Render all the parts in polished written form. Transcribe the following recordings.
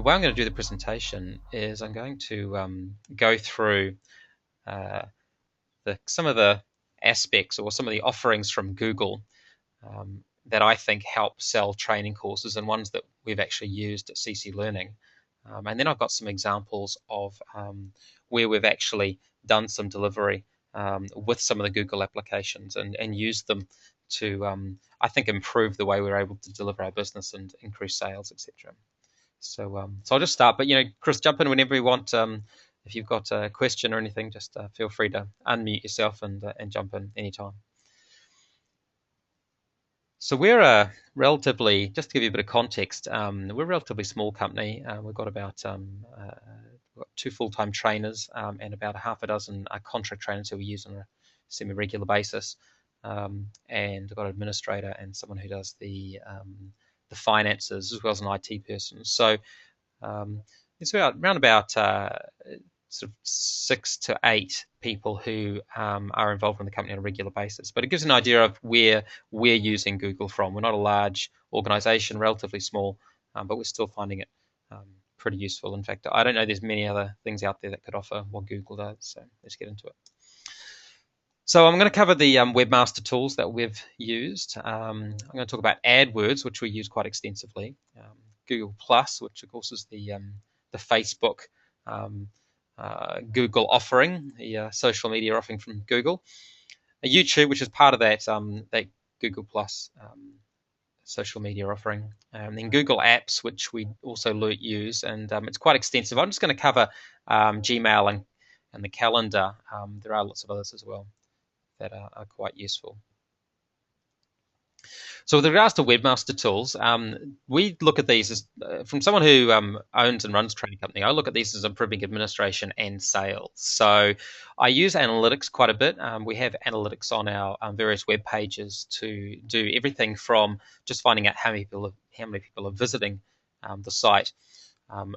way I'm going to do the presentation is I'm going to go through some of the aspects or some of the offerings from Google that I think help sell training courses and ones that we've actually used at CC Learning. And then I've got some examples of where we've actually done some delivery with some of the Google applications and used them to, I think, improve the way we're able to deliver our business and increase sales, etc. So I'll just start. But, Chris, jump in whenever you want. If you've got a question or anything, just feel free to unmute yourself and jump in anytime. So we're relatively, just to give you a bit of context, we're a relatively small company. We've got about 2 full-time trainers and about a half a dozen contract trainers who we use on a semi-regular basis. And we've got an administrator and someone who does the finances as well as an IT person. So it's around about sort of 6 to 8 people who are involved in the company on a regular basis. But it gives an idea of where we're using Google from. We're not a large organization, relatively small, but we're still finding it pretty useful. In fact, I don't know there's many other things out there that could offer what Google does. So let's get into it. So I'm going to cover the Webmaster tools that we've used. I'm going to talk about Adwords, which we use quite extensively. Google Plus, which of course is the Facebook Google offering, the social media offering from Google. YouTube, which is part of that Google Plus social media offering. Then Google Apps, which we also use, and it's quite extensive. I'm just going to cover Gmail and the calendar. There are lots of others as well that are quite useful. So with regards to Webmaster tools, we look at these as, from someone who owns and runs a training company, I look at these as improving administration and sales. So I use analytics quite a bit. We have analytics on our various web pages to do everything from just finding out how many people are visiting the site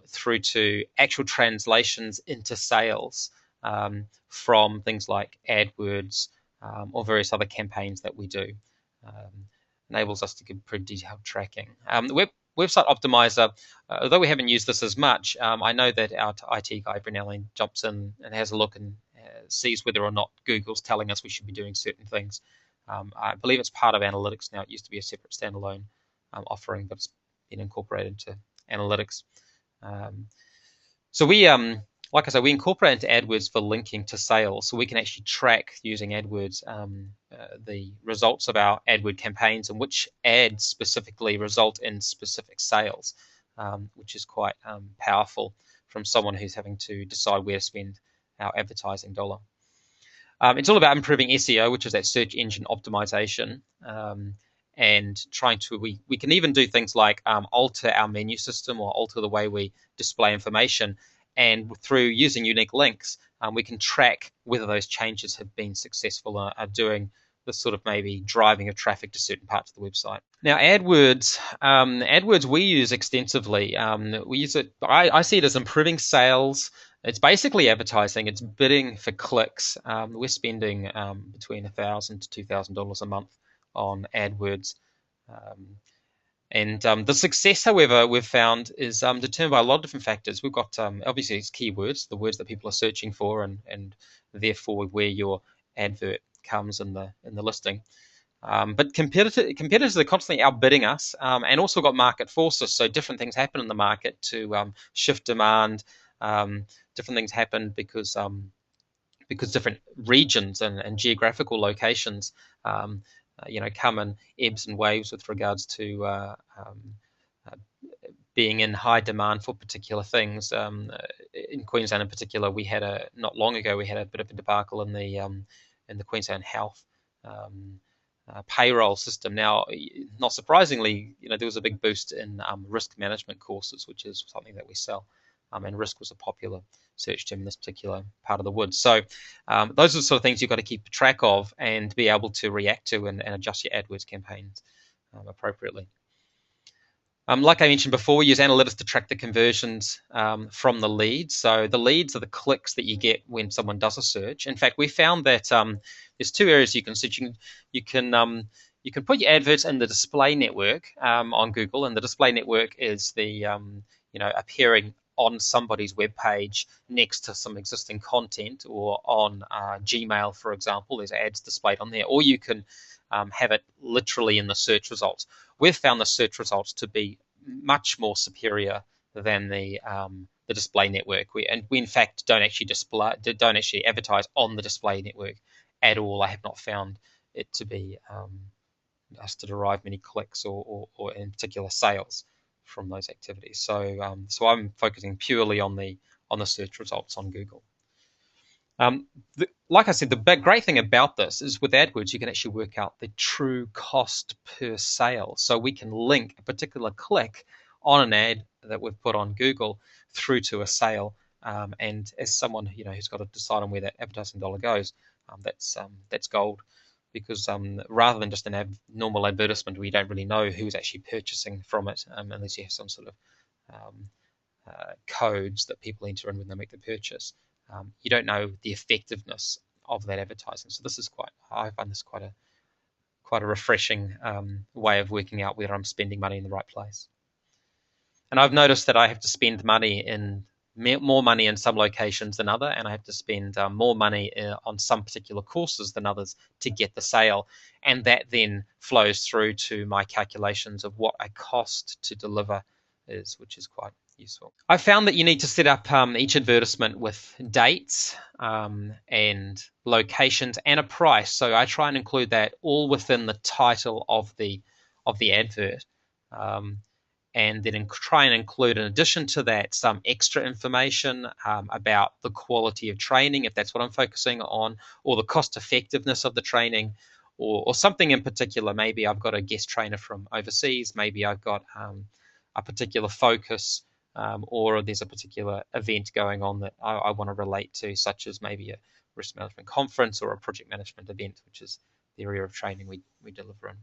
through to actual translations into sales from things like AdWords or various other campaigns that we do. Enables us to give pretty detailed tracking. The website optimizer, although we haven't used this as much, I know that our IT guy, Brunelli, jumps in and has a look and sees whether or not Google's telling us we should be doing certain things. I believe it's part of analytics now. It used to be a separate standalone offering, but it's been incorporated into analytics. So we, like I said, we incorporate into AdWords for linking to sales, so we can actually track using AdWords the results of our AdWord campaigns and which ads specifically result in specific sales, which is quite powerful from someone who's having to decide where to spend our advertising dollar. It's all about improving SEO, which is that search engine optimization, and trying to, we can even do things like alter our menu system or alter the way we display information. And through using unique links, we can track whether those changes have been successful, are doing the sort of maybe driving of traffic to certain parts of the website. Now, AdWords we use extensively. We use it. I see it as improving sales. It's basically advertising. It's bidding for clicks. We're spending between $1,000 to $2,000 a month on AdWords. And the success, however, we've found is determined by a lot of different factors. We've got obviously it's keywords, the words that people are searching for, and therefore where your advert comes in the listing. But competitors are constantly outbidding us, and also got market forces. So different things happen in the market to shift demand. Different things happen because different regions and geographical locations come in ebbs and waves with regards to being in high demand for particular things. In Queensland, in particular, we had not long ago we had a bit of a debacle in the Queensland Health payroll system. Now, not surprisingly, there was a big boost in risk management courses, which is something that we sell, and risk was a popular search term in this particular part of the woods. So those are the sort of things you've got to keep track of and be able to react to and adjust your AdWords campaigns appropriately. Like I mentioned before, we use analytics to track the conversions from the leads. So the leads are the clicks that you get when someone does a search. In fact, we found that there's 2 areas you can search. You can put your adverts in the display network on Google, and the display network is the appearing on somebody's web page next to some existing content, or on Gmail, for example. There's ads displayed on there, or you can have it literally in the search results. We've found the search results to be much more superior than the display network. We in fact don't actually advertise on the display network at all. I have not found it to be us to derive many clicks or in particular sales from those activities. So I'm focusing purely on the search results on Google. Like I said, the great thing about this is with AdWords, you can actually work out the true cost per sale. So we can link a particular click on an ad that we've put on Google through to a sale. And as someone who's got to decide on where that advertising dollar goes, that's gold, because rather than just normal advertisement where you don't really know who's actually purchasing from it, unless you have some sort of codes that people enter in when they make the purchase, you don't know the effectiveness of that advertising. So I find this quite a refreshing way of working out whether I'm spending money in the right place. And I've noticed that I have to spend more money in some locations than other, and I have to spend more money on some particular courses than others to get the sale, and that then flows through to my calculations of what a cost to deliver is, which is quite useful. I found that you need to set up each advertisement with dates and locations and a price. So I try and include that all within the title of the advert. And then try and include, in addition to that, some extra information about the quality of training, if that's what I'm focusing on, or the cost effectiveness of the training, or something in particular. Maybe I've got a guest trainer from overseas, maybe I've got a particular focus, or there's a particular event going on that I want to relate to, such as maybe a risk management conference or a project management event, which is the area of training we deliver in.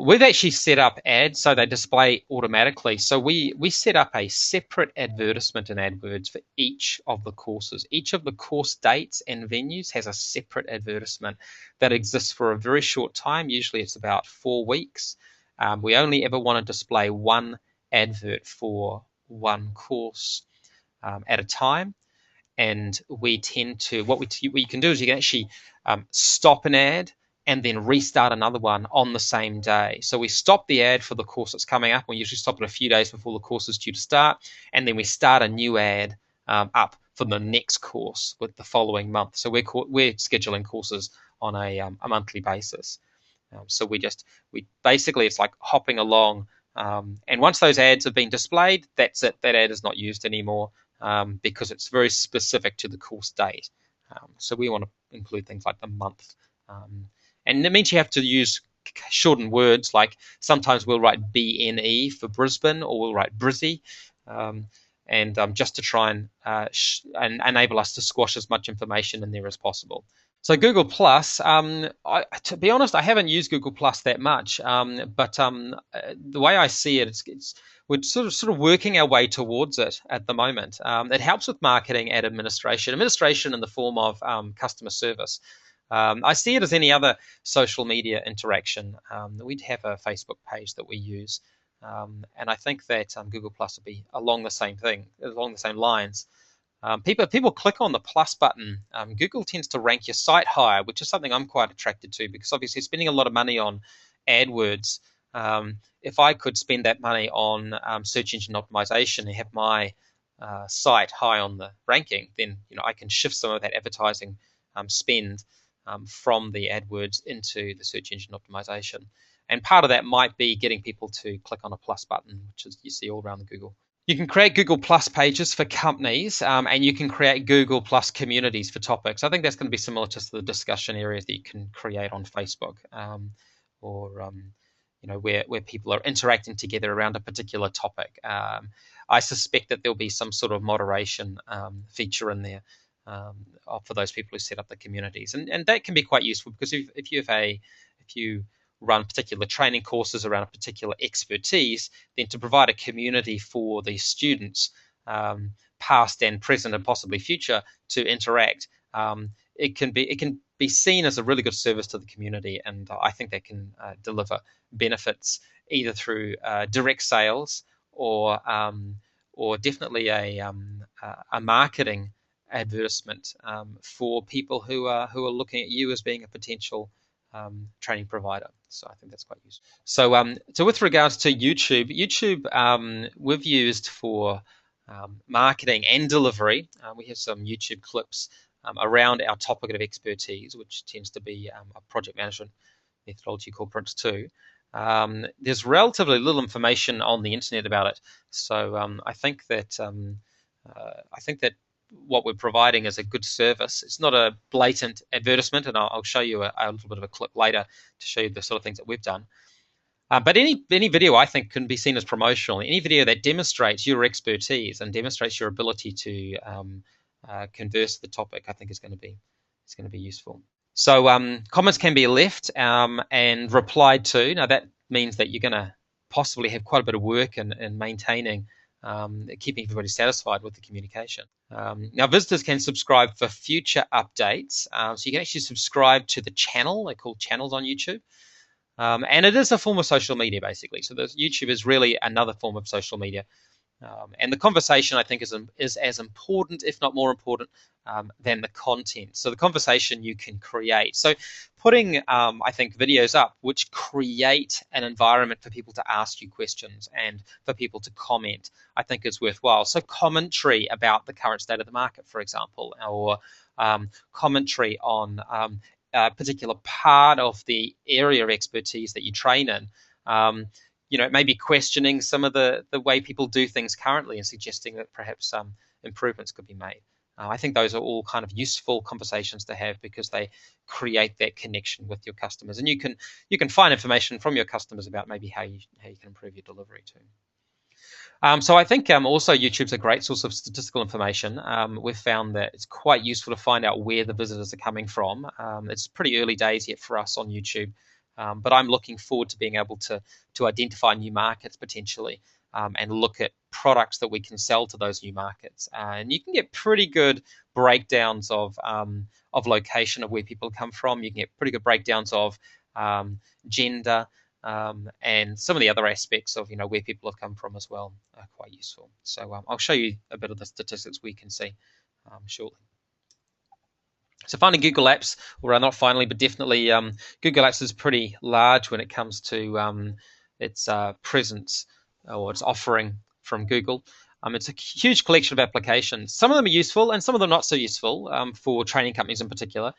We've actually set up ads so they display automatically. So we set up a separate advertisement in AdWords for each of the courses. Each of the course dates and venues has a separate advertisement that exists for a very short time. Usually it's about 4 weeks. We only ever want to display one advert for one course at a time. And we tend to, what you can do is you can actually stop an ad and then restart another one on the same day. So we stop the ad for the course that's coming up. We usually stop it a few days before the course is due to start, and then we start a new ad up for the next course with the following month. So we're scheduling courses on a monthly basis. So we basically, it's like hopping along, and once those ads have been displayed, that's it. That ad is not used anymore because it's very specific to the course date. So we want to include things like the month. And it means you have to use shortened words, like sometimes we'll write BNE for Brisbane, or we'll write Brizzy, and just to try and enable us to squash as much information in there as possible. So Google Plus, to be honest, I haven't used Google Plus that much, but the way I see it, we're sort of working our way towards it at the moment. It helps with marketing and administration in the form of customer service. I see it as any other social media interaction. We'd have a Facebook page that we use, and I think that Google Plus will be along the same lines. People click on the plus button. Google tends to rank your site higher, which is something I'm quite attracted to, because obviously spending a lot of money on AdWords, if I could spend that money on search engine optimization and have my site high on the ranking, then I can shift some of that advertising spend from the AdWords into the search engine optimization. And part of that might be getting people to click on a plus button, which is you see all around the Google. You can create Google Plus pages for companies, and you can create Google Plus communities for topics. I think that's going to be similar to the discussion areas that you can create on Facebook, or where people are interacting together around a particular topic. I suspect that there'll be some sort of moderation feature in there for those people who set up the communities, and that can be quite useful, because if you run particular training courses around a particular expertise, then to provide a community for the students, past and present and possibly future, to interact, it can be seen as a really good service to the community, and I think that can deliver benefits either through direct sales or or definitely a marketing advertisement for people who are looking at you as being a potential training provider. So I think that's quite useful. So with regards to YouTube we've used for marketing and delivery. We have some YouTube clips around our topic of expertise, which tends to be a project management methodology called Prince2. There's relatively little information on the internet about it, so I think that what we're providing is a good service. It's not a blatant advertisement, and I'll show you a little bit of a clip later to show you the sort of things that we've done. But any video I think can be seen as promotional. Any video that demonstrates your expertise and demonstrates your ability to converse the topic, I think is going to be useful. So comments can be left and replied to. Now that means that you're going to possibly have quite a bit of work in maintaining, keeping everybody satisfied with the communication. Now visitors can subscribe for future updates. So you can actually subscribe to the channel. They're called channels on YouTube. And it is a form of social media, basically. So YouTube is really another form of social media. And the conversation, I think, is as important, if not more important, than the content. So the conversation you can create. So putting, I think, videos up which create an environment for people to ask you questions and for people to comment, I think is worthwhile. So commentary about the current state of the market, for example, or commentary on a particular part of the area of expertise that you train in. Maybe questioning some of the way people do things currently and suggesting that perhaps some improvements could be made. I think those are all kind of useful conversations to have because they create that connection with your customers, and you can find information from your customers about maybe how you can improve your delivery too. So I think also YouTube's a great source of statistical information. We've found that it's quite useful to find out where the visitors are coming from. It's pretty early days yet for us on YouTube, but I'm looking forward to being able to identify new markets potentially and look at products that we can sell to those new markets. And you can get pretty good breakdowns of location of where people come from. You can get pretty good breakdowns of gender. And some of the other aspects of where people have come from as well are quite useful. So I'll show you a bit of the statistics we can see shortly. So finding Google Apps, or not finally, but definitely Google Apps is pretty large when it comes to its presence or its offering from Google. It's a huge collection of applications. Some of them are useful and some of them not so useful for training companies in particular.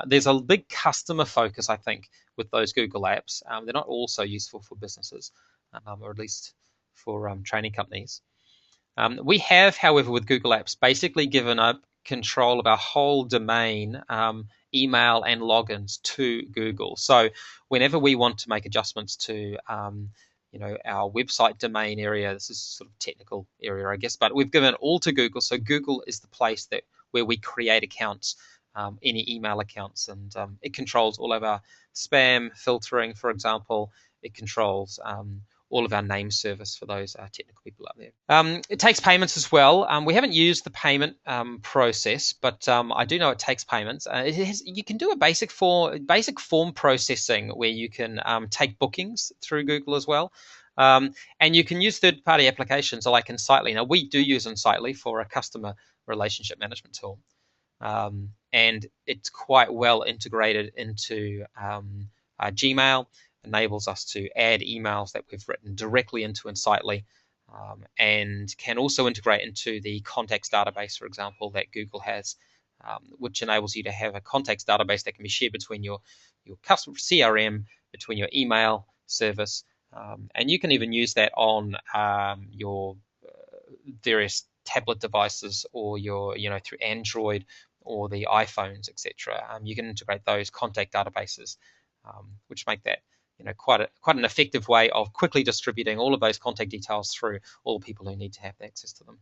There's a big customer focus, I think, with those Google apps. They're not all so useful for businesses, or at least for training companies. We have, however, with Google Apps, basically given up control of our whole domain, email and logins to Google. So whenever we want to make adjustments to our website domain area, this is sort of technical area, I guess, but we've given it all to Google. So Google is the place where we create accounts, any email accounts, and it controls all of our spam filtering, for example. It controls all of our name service for those technical people out there. It takes payments as well. We haven't used the payment process, but I do know it takes payments. You can do a basic form processing where you can take bookings through Google as well. And you can use third-party applications like Insightly. Now, we do use Insightly for a customer relationship management tool. And it's quite well integrated into Gmail. Enables us to add emails that we've written directly into Insightly, and can also integrate into the contacts database, for example, that Google has, which enables you to have a contacts database that can be shared between your customer CRM, between your email service, and you can even use that on your various tablet devices or your through Android or the iPhones, etc. You can integrate those contact databases, which make that quite an effective way of quickly distributing all of those contact details through all the people who need to have access to them.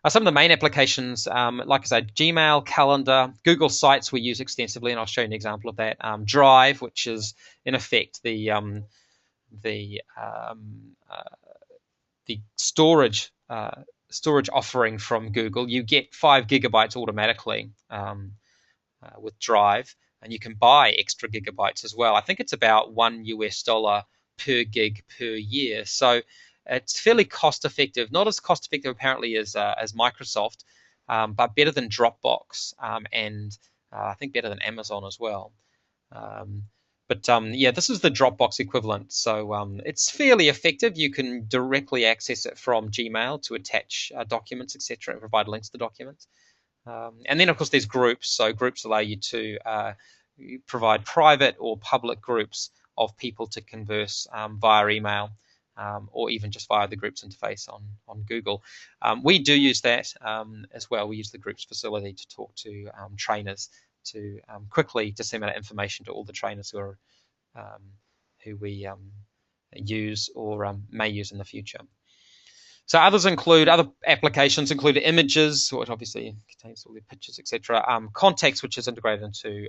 Some of the main applications, like I said, Gmail, Calendar, Google Sites we use extensively, and I'll show you an example of that. Drive, which is in effect the storage offering from Google. You get 5 gigabytes automatically with Drive. And you can buy extra gigabytes as well. I think it's about $1 per gig per year. So It's fairly cost effective, not as cost effective apparently as Microsoft, but better than Dropbox, and I think better than Amazon as well. Um, but yeah, this is the Dropbox equivalent. So it's fairly effective. You can directly access it from Gmail to attach documents, etc., and provide links to documents. And then, of course, there's groups. So groups allow you to provide private or public groups of people to converse via email, or even just via the groups interface on Google. We do use that as well. We use the groups facility to talk to trainers to quickly disseminate information to all the trainers who we use or may use in the future. So other applications include images, which obviously contains all the pictures, etc. Contacts, which is integrated into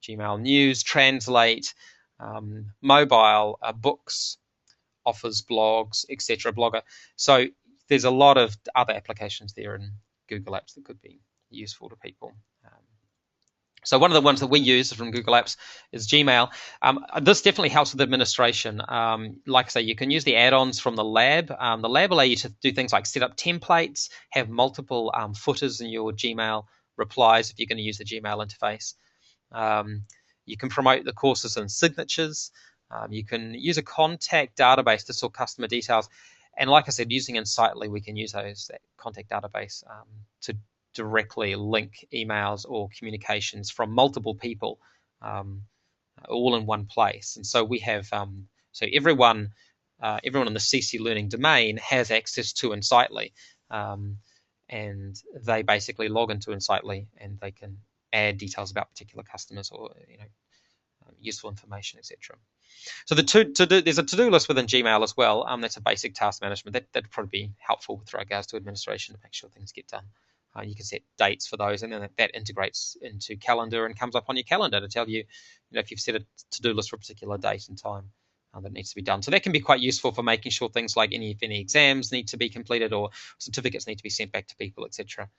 Gmail News, Translate, mobile, books, offers, blogs, etc. Blogger. So there's a lot of other applications there in Google Apps that could be useful to people. So one of the ones that we use from Google Apps is Gmail. This definitely helps with administration. Like I say, you can use the add-ons from the lab. The lab allow you to do things like set up templates, have multiple footers in your Gmail replies if you're going to use the Gmail interface. You can promote the courses and signatures. You can use a contact database to store customer details. And like I said, using Insightly, we can use that contact database to directly link emails or communications from multiple people all in one place. And so we have so everyone in the CC Learning domain has access to Insightly, and they basically log into Insightly and they can add details about particular customers or useful information, etc. So there's a to-do list within Gmail as well. That's a basic task management. That'd probably be helpful with regards to administration to make sure things get done. You can set dates for those, and then that integrates into calendar and comes up on your calendar to tell you, if you've set a to-do list for a particular date and time that needs to be done. So that can be quite useful for making sure things like if any exams need to be completed or certificates need to be sent back to people, etc.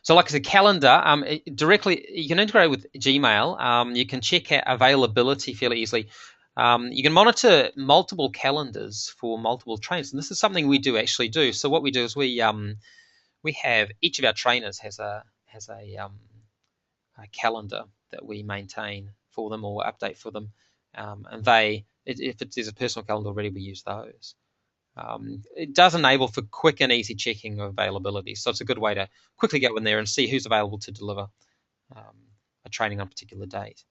So like I said, calendar, directly, you can integrate with Gmail. You can check out availability fairly easily. You can monitor multiple calendars for multiple trainers, and this is something we do actually do. So what we do is we have each of our trainers has a calendar that we maintain for them or update for them, and if there's a personal calendar already, we use those. It does enable for quick and easy checking of availability, so it's a good way to quickly go in there and see who's available to deliver a training on a particular date.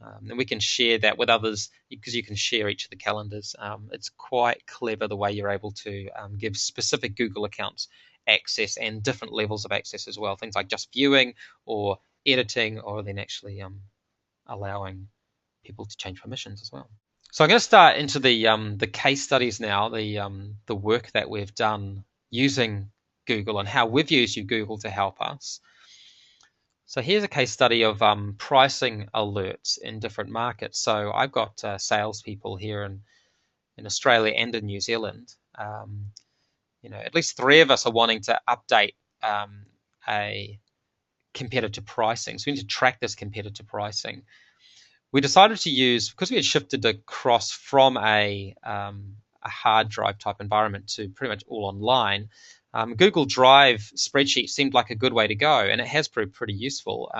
And we can share that with others because you can share each of the calendars. It's quite clever the way you're able to give specific Google accounts access and different levels of access as well. Things like just viewing or editing, or then actually allowing people to change permissions as well. So I'm going to start into the case studies now, the work that we've done using Google and how we've used Google to help us. So here's a case study of pricing alerts in different markets. So I've got salespeople here in Australia and in New Zealand. At least 3 of us are wanting to update a competitor pricing. So we need to track this competitor pricing. We decided to use, because we had shifted across from a hard drive type environment to pretty much all online, Google Drive spreadsheet seemed like a good way to go, and it has proved pretty useful.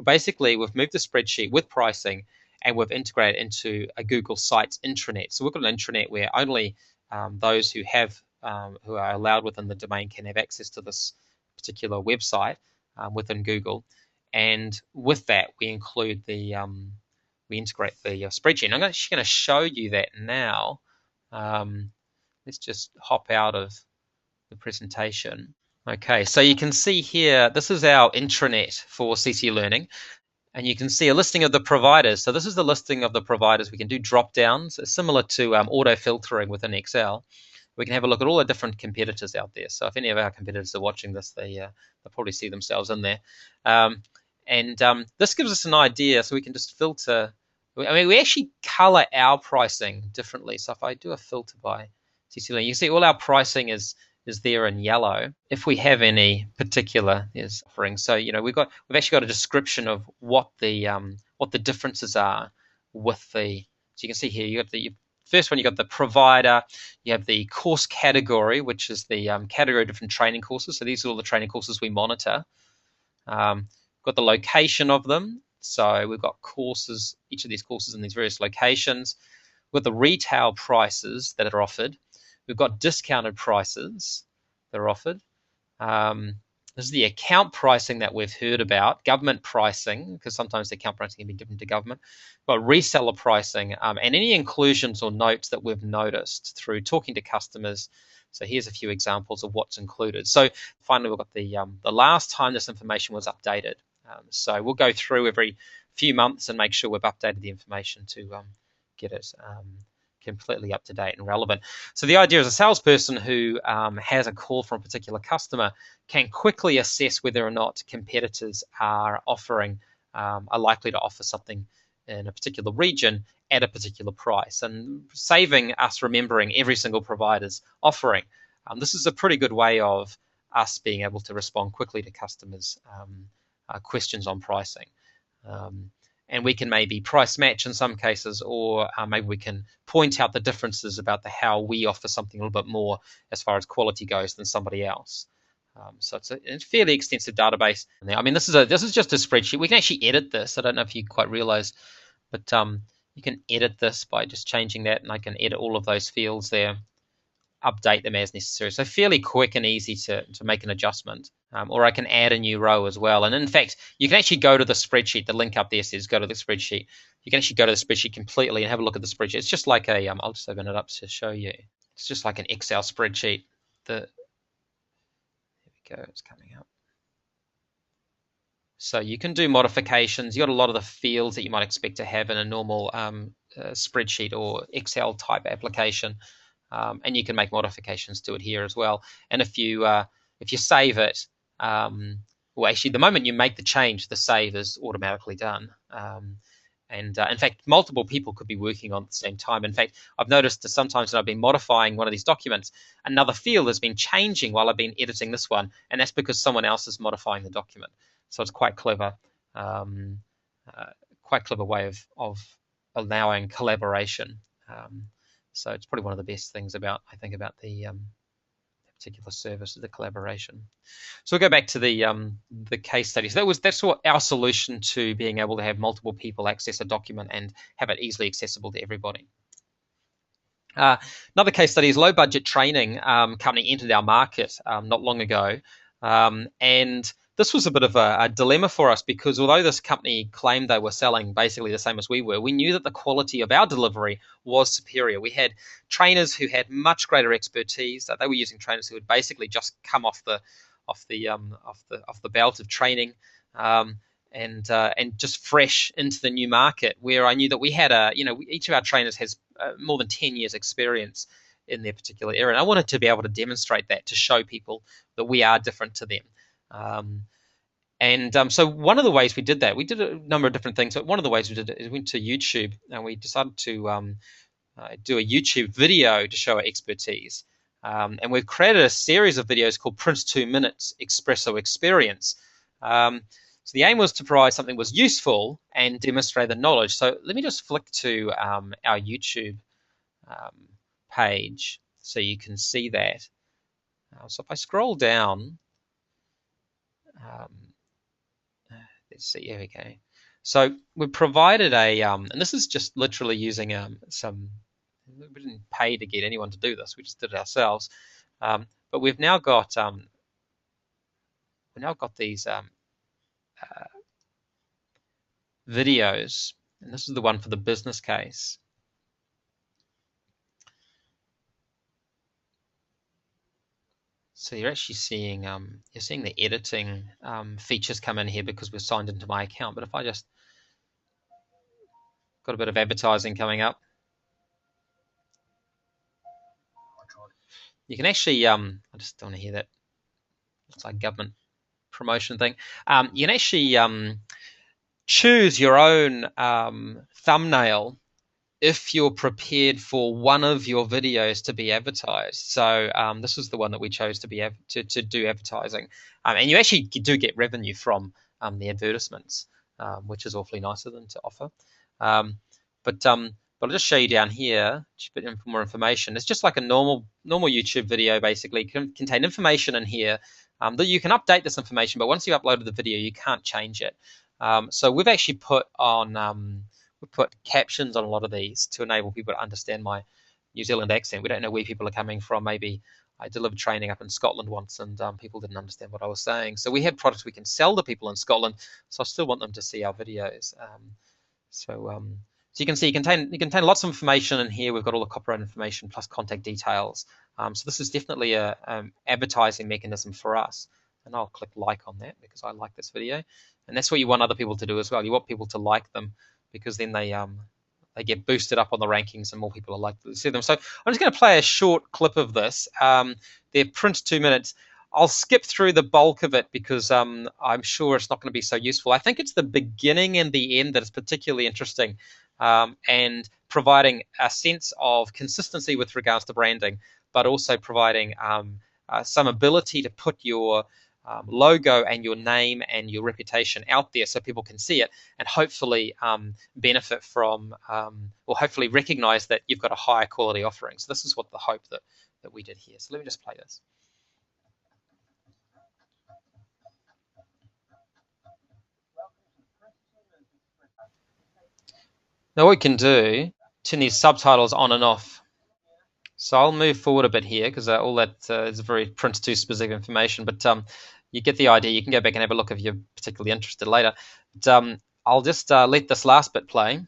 Basically, we've moved the spreadsheet with pricing, and we've integrated into a Google Sites intranet. So we've got an intranet where only those who are allowed within the domain can have access to this particular website within Google. And with that, we include we integrate the spreadsheet. And I'm actually going to show you that now. Let's just hop out of the presentation. Okay, so you can see here, this is our intranet for CC Learning, and you can see a listing of the providers. So this is the listing of the providers. We can do drop downs, similar to auto filtering within Excel. We can have a look at all the different competitors out there. So if any of our competitors are watching this, they'll probably see themselves in there. This gives us an idea, so we can just filter. We actually color our pricing differently. So if I do a filter by CC Learning, you see all our pricing is there in yellow. If we have any particular offering, so we've actually got a description of what the differences are with the. So you can see here you got the first one, you've got the provider, you have the course category, which is the category of different training courses. So these are all the training courses we monitor. Got the location of them. So we've got courses, each of these courses in these various locations. We've got the retail prices that are offered. We've got discounted prices that are offered. This is the account pricing that we've heard about, government pricing, because sometimes the account pricing can be different to government. We've got reseller pricing, and any inclusions or notes that we've noticed through talking to customers. So here's a few examples of what's included. So finally, we've got the last time this information was updated. So we'll go through every few months and make sure we've updated the information to get it completely up to date and relevant. So the idea is a salesperson who has a call from a particular customer can quickly assess whether or not competitors are likely to offer something in a particular region at a particular price, and saving us remembering every single provider's offering. This is a pretty good way of us being able to respond quickly to customers' questions on pricing. And we can maybe price match in some cases, or maybe we can point out the differences about how we offer something a little bit more as far as quality goes than somebody else. So it's a fairly extensive database. I mean, this is just a spreadsheet. We can actually edit this. I don't know if you quite realize, but you can edit this by just changing that, and I can edit all of those fields there, update them as necessary. So fairly quick and easy to make an adjustment. Or I can add a new row as well. And in fact, you can actually go to the spreadsheet. The link up there says go to the spreadsheet. You can actually go to the spreadsheet completely and have a look at the spreadsheet. It's just like I'll just open it up to show you. It's just like an Excel spreadsheet. There we go, it's coming up. So you can do modifications. You got a lot of the fields that you might expect to have in a normal spreadsheet or Excel type application. And you can make modifications to it here as well. And if you save it, well, actually, the moment you make the change, the save is automatically done. In fact, multiple people could be working on at the same time. In fact, I've noticed that sometimes when I've been modifying one of these documents, another field has been changing while I've been editing this one, and that's because someone else is modifying the document. So it's quite clever, way of allowing collaboration. So it's probably one of the best things about the particular service is the collaboration. So we'll go back to the case study. So that's what our solution to being able to have multiple people access a document and have it easily accessible to everybody. Another case study is low budget training company entered our market not long ago, and this was a bit of a dilemma for us, because although this company claimed they were selling basically the same as we were, we knew that the quality of our delivery was superior. We had trainers who had much greater expertise. They were using trainers who had basically just come off the belt of training, and just fresh into the new market. Where I knew that we had each of our trainers has more than 10 years experience in their particular area, and I wanted to be able to demonstrate that to show people that we are different to them. So one of the ways we did that, we did a number of different things, but one of the ways we did it is we went to YouTube, and we decided to do a YouTube video to show our expertise. And we've created a series of videos called Prince 2 Minutes Espresso Experience. So the aim was to provide something that was useful and demonstrate the knowledge. So let me just flick to our YouTube page so you can see that. So if I scroll down, let's see, here we go. So we provided and this is just literally using we didn't pay to get anyone to do this, we just did it ourselves. But we've now got these videos, and this is the one for the business case. So you're actually seeing the editing features come in here because we're signed into my account. But if I just got a bit of advertising coming up, you can actually I just don't want to hear that. It's like government promotion thing. You can actually choose your own thumbnail if you're prepared for one of your videos to be advertised. So this is the one that we chose to do advertising, and you actually do get revenue from the advertisements, which is awfully nice of them to offer. But But I'll just show you down here, just a bit more information. It's just like a normal YouTube video, basically. It can contain information in here that you can update this information, but once you've uploaded the video, you can't change it. So we've actually put on we put captions on a lot of these to enable people to understand my New Zealand accent. We don't know where people are coming from. Maybe I delivered training up in Scotland once, and people didn't understand what I was saying. So we have products we can sell to people in Scotland. So I still want them to see our videos. So you can see you contain lots of information in here. We've got all the copyright information plus contact details. So this is definitely a advertising mechanism for us. And I'll click like on that because I like this video. And that's what you want other people to do as well. You want people to like them because then they get boosted up on the rankings and more people are likely to see them. So I'm just going to play a short clip of this. They're print 2 minutes. I'll skip through the bulk of it because I'm sure it's not going to be so useful. I think it's the beginning and the end that is particularly interesting, and providing a sense of consistency with regards to branding, but also providing some ability to put your logo and your name and your reputation out there so people can see it and hopefully benefit from or hopefully recognize that you've got a higher quality offering. So this is what the hope that we did here. So let me just play this. Now what we can do, turn these subtitles on and off. So I'll move forward a bit here because all that is very Prince2 specific information, but you get the idea. You can go back and have a look if you're particularly interested later. But I'll just let this last bit play.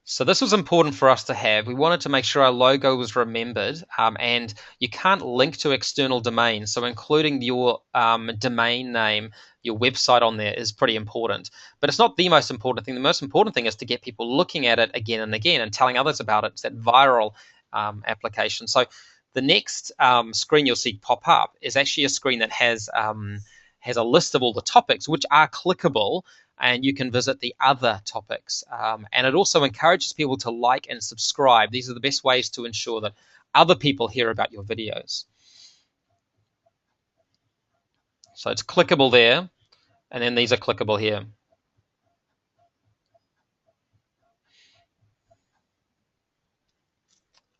So this was important for us to have. We wanted to make sure our logo was remembered, and you can't link to external domains. So including your domain name, your website on there is pretty important. But it's not the most important thing. The most important thing is to get people looking at it again and again and telling others about it. It's that viral application. So the next screen you'll see pop up is actually a screen that has a list of all the topics which are clickable, and you can visit the other topics. And it also encourages people to like and subscribe. These are the best ways to ensure that other people hear about your videos. So it's clickable there, and then these are clickable here.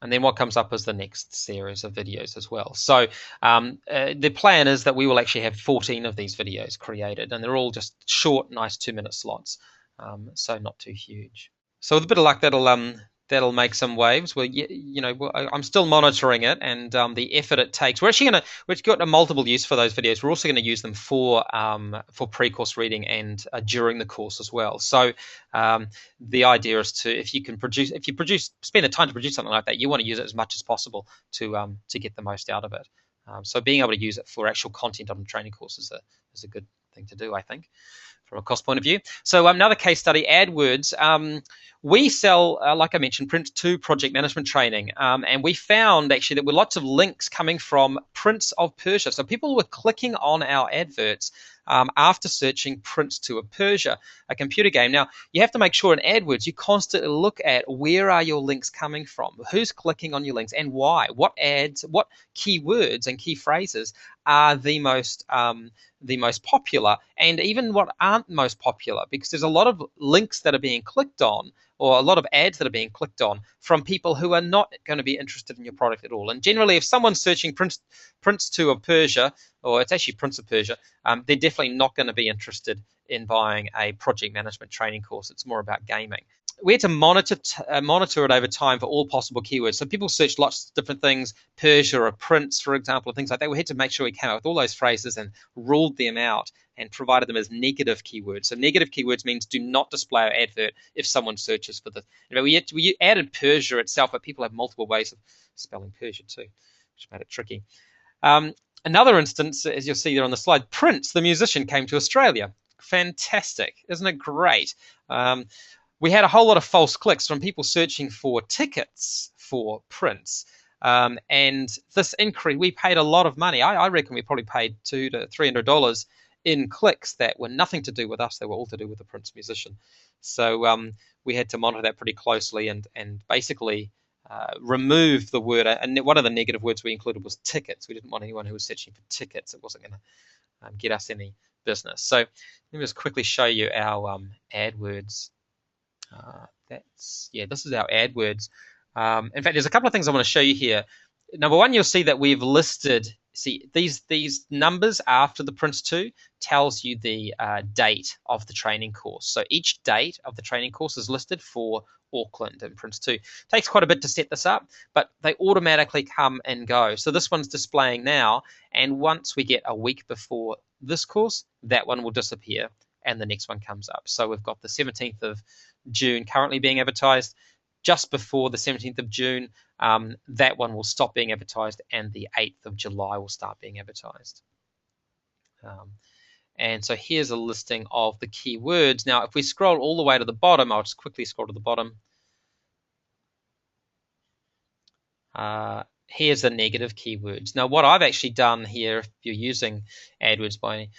And then what comes up is the next series of videos as well. So the plan is that we will actually have 14 of these videos created, and they're all just short, nice 2-minute slots, so not too huge. So with a bit of luck, that'll make some waves. Well, I'm still monitoring it and the effort it takes. We've got a multiple use for those videos. We're also going to use them for pre-course reading and during the course as well. So the idea is if you spend the time to produce something like that, you want to use it as much as possible to get the most out of it. So being able to use it for actual content on the training course is a good thing to do, I think, from a cost point of view. So another case study, AdWords. We sell, like I mentioned, Print2 project management training, and we found actually that there were lots of links coming from Prince of Persia. So people were clicking on our adverts after searching Prince2 of Persia, a computer game. Now, you have to make sure in AdWords you constantly look at where are your links coming from, who's clicking on your links, and why. What ads, what keywords and key phrases are the most popular, and even what aren't most popular, because there's a lot of links that are being clicked on, or a lot of ads that are being clicked on from people who are not going to be interested in your product at all. And generally, if someone's searching Prince2 of Persia, or it's actually Prince of Persia, they're definitely not going to be interested in buying a project management training course. It's more about gaming. We had to monitor it over time for all possible keywords. So people searched lots of different things, Persia or Prince, for example, and things like that. We had to make sure we came up with all those phrases and ruled them out and provided them as negative keywords. So negative keywords means do not display our advert if someone searches for this. We added Persia itself, but people have multiple ways of spelling Persia too, which made it tricky. Another instance, as you'll see there on the slide, Prince, the musician, came to Australia. Fantastic. Isn't it great? We had a whole lot of false clicks from people searching for tickets for Prince. And this increase, we paid a lot of money. I reckon we probably paid $200 to $300 in clicks that were nothing to do with us. They were all to do with the Prince musician. So we had to monitor that pretty closely and basically remove the word. And one of the negative words we included was tickets. We didn't want anyone who was searching for tickets. It wasn't going to get us any business. So let me just quickly show you our AdWords This is our AdWords. In fact, there's a couple of things I want to show you here. Number one, you'll see that we've listed. See these numbers after the Prince2 tells you the date of the training course. So each date of the training course is listed for Auckland and Prince2. Takes quite a bit to set this up, but they automatically come and go. So this one's displaying now, and once we get a week before this course, that one will disappear and the next one comes up. So we've got the 17th of June currently being advertised. Just before the 17th of June, that one will stop being advertised, and the 8th of July will start being advertised. And so here's a listing of the keywords. Now, if we scroll all the way to the bottom, I'll just quickly scroll to the bottom. Here's the negative keywords. Now, what I've actually done here, if you're using AdWords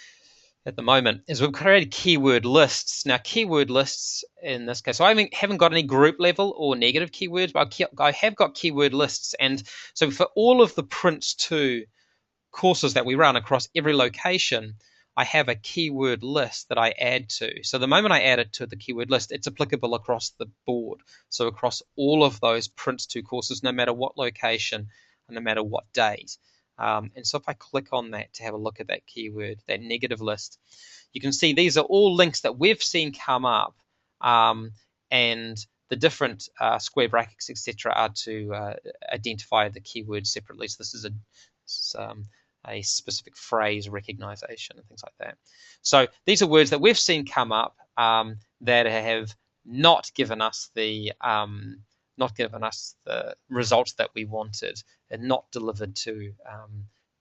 at the moment, is we've created keyword lists. Now, keyword lists in this case, so I haven't got any group level or negative keywords, but I have got keyword lists. And so for all of the Prince2 courses that we run across every location, I have a keyword list that I add to. So the moment I add it to the keyword list, it's applicable across the board. So across all of those Prince2 courses, no matter what location, and no matter what date. And so if I click on that to have a look at that keyword, that negative list, you can see these are all links that we've seen come up, and the different square brackets, etc., are to identify the keyword separately. So this is a specific phrase recognition and things like that. So these are words that we've seen come up that have not given us the results that we wanted, and not delivered to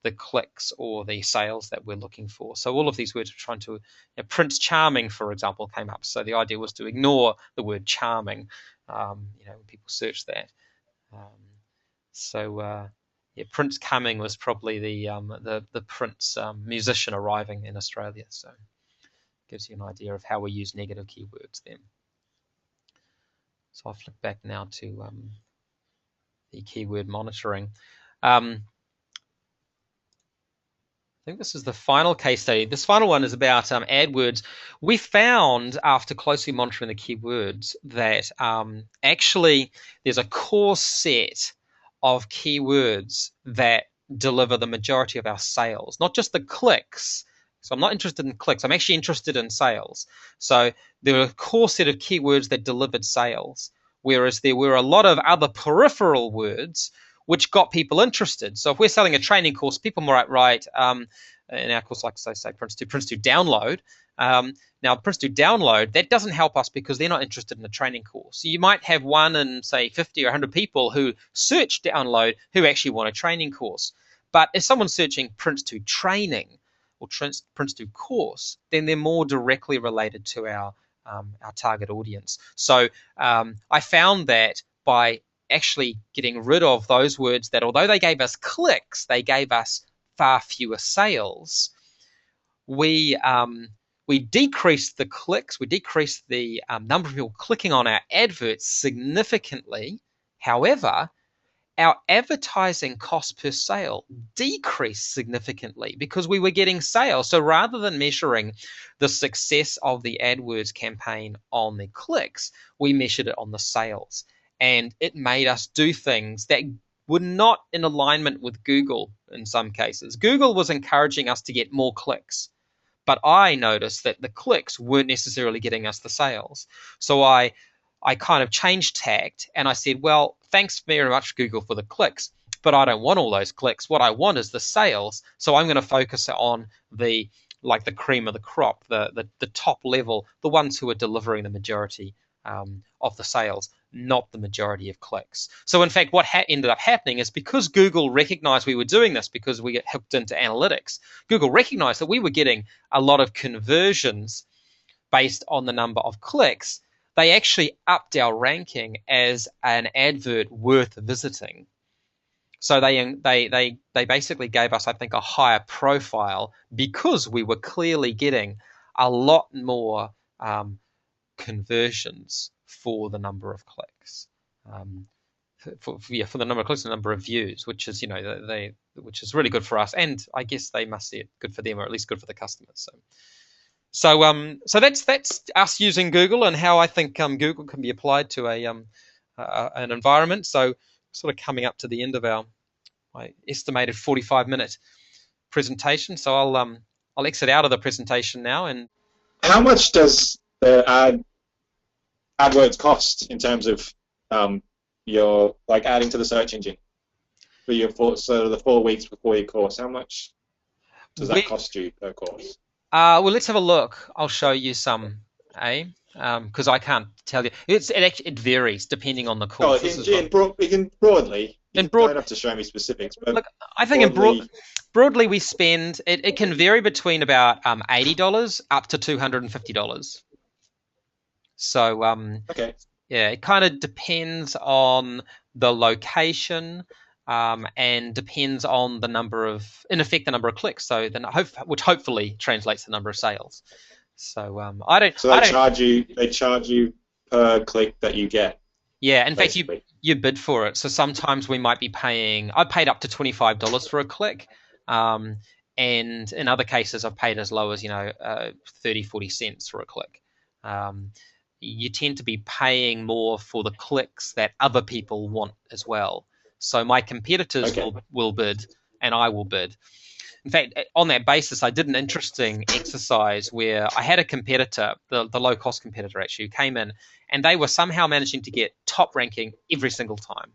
the clicks or the sales that we're looking for. So all of these words are trying to, Prince Charming, for example, came up. So the idea was to ignore the word charming, when people search that. Prince Coming was probably the Prince musician arriving in Australia. So it gives you an idea of how we use negative keywords then. So I'll flip back now to the keyword monitoring. I think this is the final case study. This final one is about AdWords. We found, after closely monitoring the keywords, that actually there's a core set of keywords that deliver the majority of our sales, not just the clicks. So I'm not interested in clicks. I'm actually interested in sales. So there were a core set of keywords that delivered sales, whereas there were a lot of other peripheral words which got people interested. So if we're selling a training course, people might write, in our course, like say Prince2 download. Now, Prince2 download, that doesn't help us because they're not interested in a training course. So you might have one in, say, 50 or 100 people who search download who actually want a training course. But if someone's searching Prince2 training or Prince2 course, then they're more directly related to our target audience. So I found that by actually getting rid of those words that, although they gave us clicks, they gave us far fewer sales, we decreased the clicks, we decreased the number of people clicking on our adverts significantly. However, our advertising cost per sale decreased significantly because we were getting sales. So rather than measuring the success of the AdWords campaign on the clicks, we measured it on the sales. And it made us do things that were not in alignment with Google in some cases. Google was encouraging us to get more clicks, but I noticed that the clicks weren't necessarily getting us the sales. So I kind of changed tact, and I said, well, thanks very much, Google, for the clicks, but I don't want all those clicks. What I want is the sales. So I'm going to focus on the cream of the crop, the top level, the ones who are delivering the majority of the sales, not the majority of clicks. So in fact, what ended up happening is, because Google recognized we were doing this, because we get hooked into analytics, Google recognized that we were getting a lot of conversions based on the number of clicks. They actually upped our ranking as an advert worth visiting. So they basically gave us, I think, a higher profile because we were clearly getting a lot more conversions for the number of clicks, for the number of clicks and the number of views, which is which is really good for us, and I guess they must see it good for them, or at least good for the customers. So So that's us using Google and how I think Google can be applied to an environment. So sort of coming up to the end of my estimated 45-minute presentation. So I'll exit out of the presentation now. And How much does the AdWords cost in terms of your like adding to the search engine for your sort of the 4 weeks before your course? How much does that we cost you per course? well, let's have a look. I'll show you some, because I can't tell you. It varies depending on the Oh, course. This is what you can broadly. in You broad. don't have to show me specifics, but Look, I think broadly. broadly we spend it can vary between about $80 up to $250. So Okay. yeah, it kind of depends on the location, and depends on the number of, in effect, the number of clicks. So then, which hopefully translates to the number of sales. So So I don't. they charge you per click that you get, Yeah, in fact, basically. you bid for it. So sometimes we might be paying. I paid up to $25 for a click, um, and in other cases, I've paid as low as 30, 40 cents for a click. Um, you tend to be paying more for the clicks that other people want as well. So my competitors Okay. will bid, and I will bid. In fact, on that basis, I did an interesting exercise where I had a competitor, the low cost competitor actually, who came in and they were somehow managing to get top ranking every single time.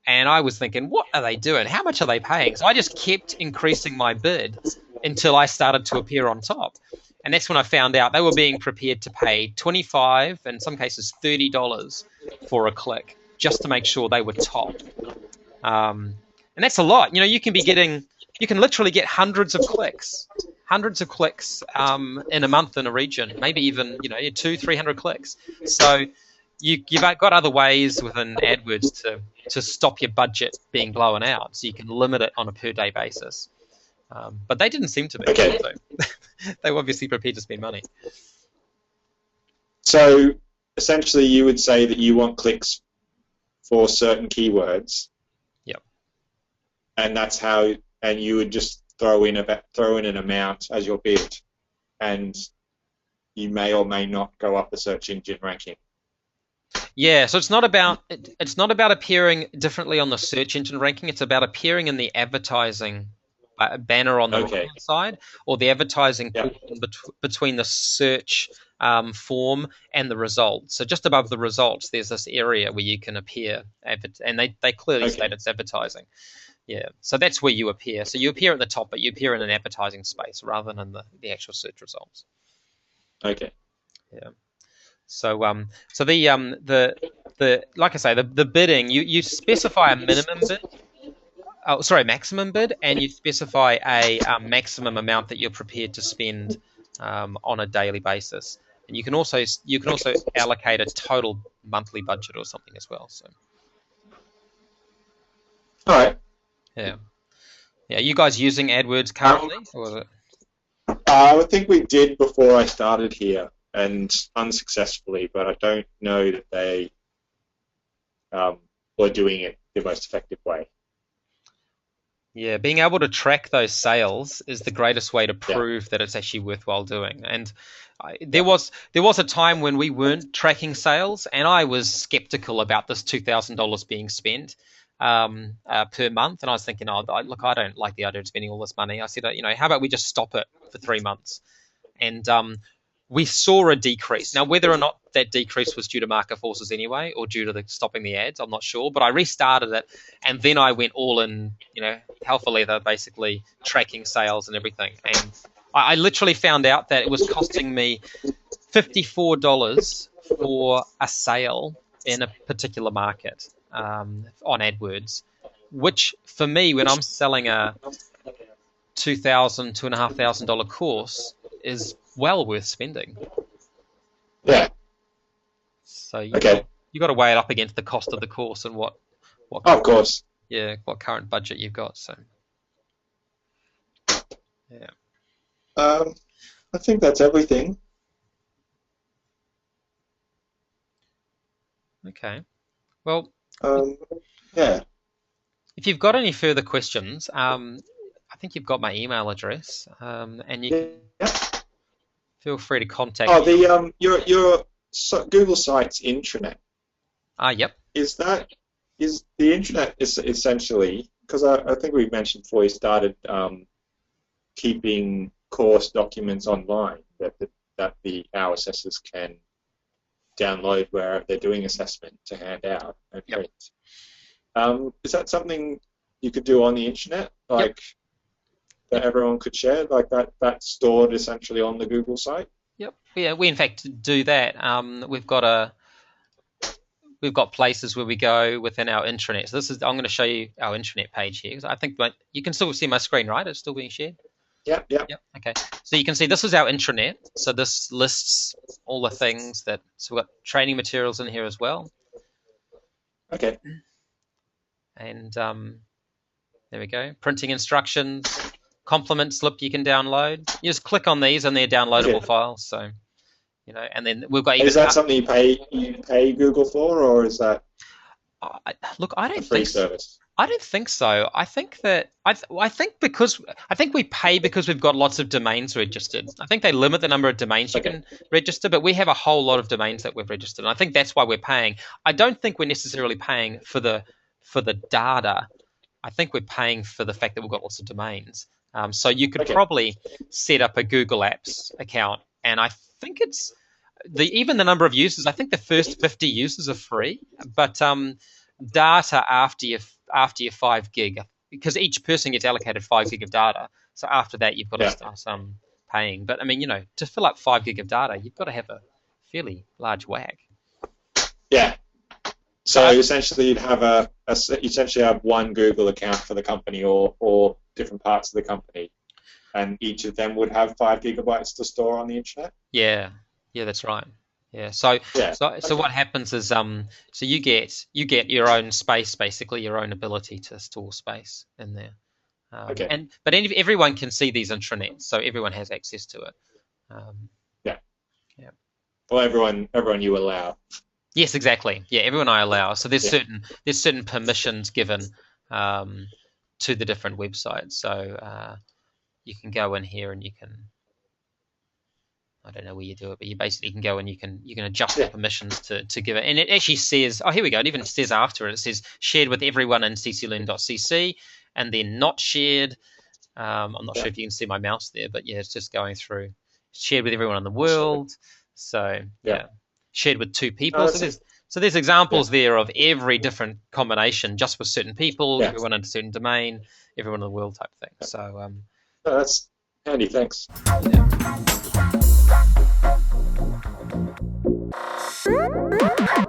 And I was thinking, what are they doing? How much are they paying? So I just kept increasing my bid until I started to appear on top. And that's when I found out they were being prepared to pay 25, in some cases $30 for a click just to make sure they were top. And that's a lot. You can literally get hundreds of clicks in a month in a region, maybe even 200-300 clicks. So you've got other ways within AdWords to stop your budget being blown out, so you can limit it on a per day basis. But they didn't seem to be. Okay. So they were obviously prepared to spend money. So essentially, you would say that you want clicks for certain keywords, Yep. and you would just throw in an amount as your bid, and you may or may not go up the search engine ranking. Yeah, so it's not about appearing differently on the search engine ranking. It's about appearing in the advertising banner on the right Okay. hand side, or the advertising Yeah. portion between the search form and the results. So just above the results, there's this area where you can appear, and they clearly Okay. state it's advertising. Yeah, so that's where you appear. So you appear at the top, but you appear in an advertising space rather than in the actual search results. Okay. Yeah. So the like I say, the bidding, you specify a minimum bid, maximum bid, and you specify a maximum amount that you're prepared to spend on a daily basis. And you can also allocate a total monthly budget or something as well. So All right. yeah, yeah. You guys using AdWords currently, or is it? I think we did before I started here, and unsuccessfully, but I don't know that they were doing it the most effective way. Yeah, being able to track those sales is the greatest way to Yeah. prove that it's actually worthwhile doing. And there Yeah. was a time when we weren't tracking sales, and I was skeptical about this $2,000 being spent per month. And I was thinking, look, I don't like the idea of spending all this money. I said, how about we just stop it for 3 months? And we saw a decrease. Now, whether or not that decrease was due to market forces anyway, or due to the stopping the ads, I'm not sure. But I restarted it, and then I went all in, hell for leather, basically tracking sales and everything. And I literally found out that it was costing me $54 for a sale in a particular market on AdWords, which for me, when I'm selling a $2,500 course, is well worth spending. Yeah. So Okay. you got to weigh it up against the cost of the course and what Of course. what current budget you've got. So yeah. I think that's everything. Okay. Well, Yeah. if you've got any further questions, I think you've got my email address, and you can Yeah. Feel free to contact Oh, me. your Google Sites intranet, Yep, is the intranet is essentially, because I think we mentioned before you started keeping course documents online that our assessors can download where they're doing assessment to hand out and yep, print. Is that something you could do on the internet, yep, like that yep, everyone could share, like that's stored essentially on the Google site? yep. Yeah, we in fact do that. We've got places where we go within our intranet. So I'm going to show you our intranet page here. 'Cause I think you can still see my screen, right? It's still being shared. Yep, yep. Yep. Okay. So you can see this is our intranet. So this lists all the things that. So we've got training materials in here as well, Okay. and there we go. Printing instructions, compliment slip you can download. You just click on these and they're Okay. downloadable files. So and then we've got Is even. that something you pay Google for, or is that Look, I a don't free think so. service? I don't think so. I think that I think because I think we pay because we've got lots of domains registered. I think they limit the number of domains you Okay. can register, but we have a whole lot of domains that we've registered. And I think that's why we're paying. I don't think we're necessarily paying for the data. I think we're paying for the fact that we've got lots of domains. So you could Okay. probably set up a Google Apps account, and I think it's even the number of users. I think the first 50 users are free, but data after your 5 gig, because each person gets allocated 5 gig of data. So after that, you've got to Yeah. start paying. But I mean, to fill up 5 gig of data, you've got to have a fairly large whack. Yeah. So So essentially, you'd have essentially have one Google account for the company, or different parts of the company, and each of them would have 5 gigabytes to store on the internet. yeah, yeah, that's right. Yeah. So Yeah. so so Okay. what happens is so you get your own space, basically your own ability to store space in there. Okay. But everyone can see these intranets, so everyone has access to it. Um, Yeah. yeah. Well, everyone you allow. Yes, exactly. Yeah, everyone I allow. So there's Yeah. certain permissions given um, to the different websites. So you can go in here and you can, I don't know where you do it, but you basically can go and you can adjust the Yeah. permissions to give it. And it actually says, oh, here we go. It even says after it. It says shared with everyone in cclearn.cc, and then not shared. I'm not Yeah. sure if you can see my mouse there, but yeah, it's just going through. Shared with everyone in the world. So Yeah. yeah, shared with 2 people. No, So there's yeah. examples there of every different combination, just with certain people, Yeah. everyone in a certain domain, everyone in the world type thing. Yeah. So No, that's handy. Thanks. yeah.